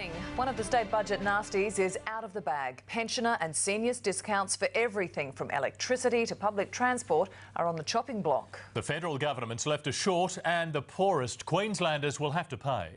Morning. One of the state budget nasties is out of the bag. Pensioner and seniors discounts for everything from electricity to public transport are on the chopping block. The federal government's left us short and the poorest Queenslanders will have to pay.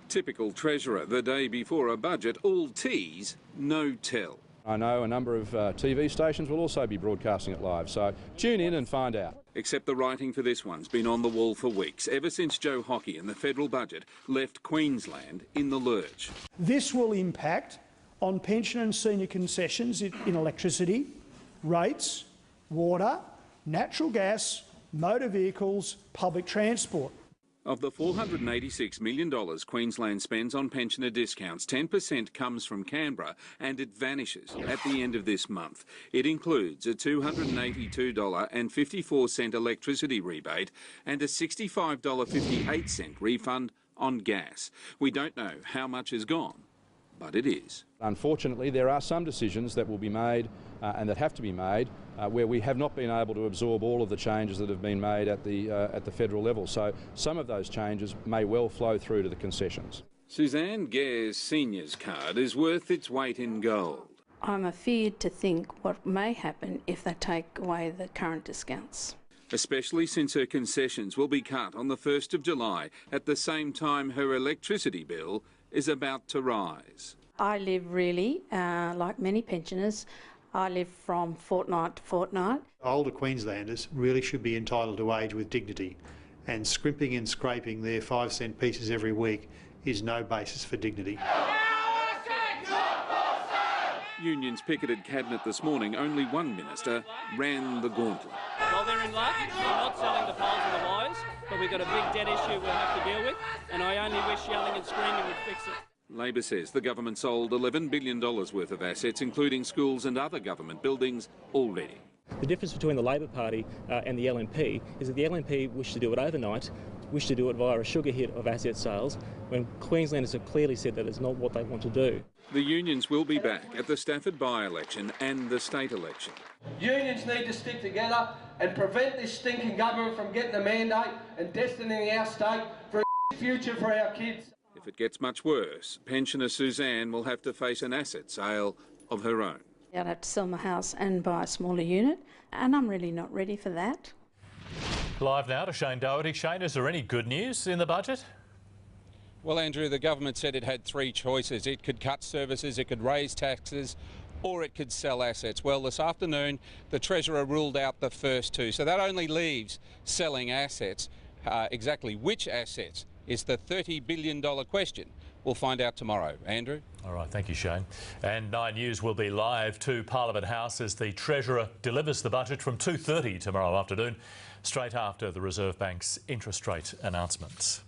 Typical Treasurer the day before a budget, all tease, no tell. I know a number of TV stations will also be broadcasting it live, so tune in and find out. Except the writing for this one's been on the wall for weeks, ever since Joe Hockey and the federal budget left Queensland in the lurch. This will impact on pension and senior concessions in electricity, rates, water, natural gas, motor vehicles, public transport. Of the $486 million Queensland spends on pensioner discounts, 10% comes from Canberra and it vanishes at the end of this month. It includes a $282.54 electricity rebate and a $65.58 refund on gas. We don't know how much is gone, but it is. Unfortunately, there are some decisions that will be made and that have to be made where we have not been able to absorb all of the changes that have been made at the federal level. So some of those changes may well flow through to the concessions. Suzanne Gare's seniors card is worth its weight in gold. I'm afeared to think what may happen if they take away the current discounts. Especially since her concessions will be cut on the 1st of July at the same time her electricity bill is about to rise. I live really, like many pensioners, I live from fortnight to fortnight. Older Queenslanders really should be entitled to age with dignity, and scrimping and scraping their 5-cent pieces every week is no basis for dignity. Unions picketed Cabinet this morning. Only one minister ran the gauntlet. Well, they're in luck. They're not selling the poles and the wires, but we've got a big debt issue we'll have to deal with, and I only wish yelling and screaming would fix it. Labor says the government sold $11 billion worth of assets, including schools and other government buildings, already. The difference between the Labor Party and the LNP is that the LNP wish to do it overnight, wish to do it via a sugar hit of asset sales, when Queenslanders have clearly said that it's not what they want to do. The unions will be back at the Stafford by-election and the state election. Unions need to stick together and prevent this stinking government from getting a mandate and destining our state for a future for our kids. If it gets much worse, pensioner Suzanne will have to face an asset sale of her own. I'd have to sell my house and buy a smaller unit, and I'm really not ready for that. Live now to Shane Doherty. Shane, is there any good news in the budget? Well, Andrew, the government said it had three choices. It could cut services, it could raise taxes, or it could sell assets. Well, this afternoon, the Treasurer ruled out the first two. So that only leaves selling assets. Exactly which assets is the $30 billion question. We'll find out tomorrow. Andrew? All right, thank you, Shane. And 9 News will be live to Parliament House as the Treasurer delivers the budget from 2:30 tomorrow afternoon, straight after the Reserve Bank's interest rate announcements.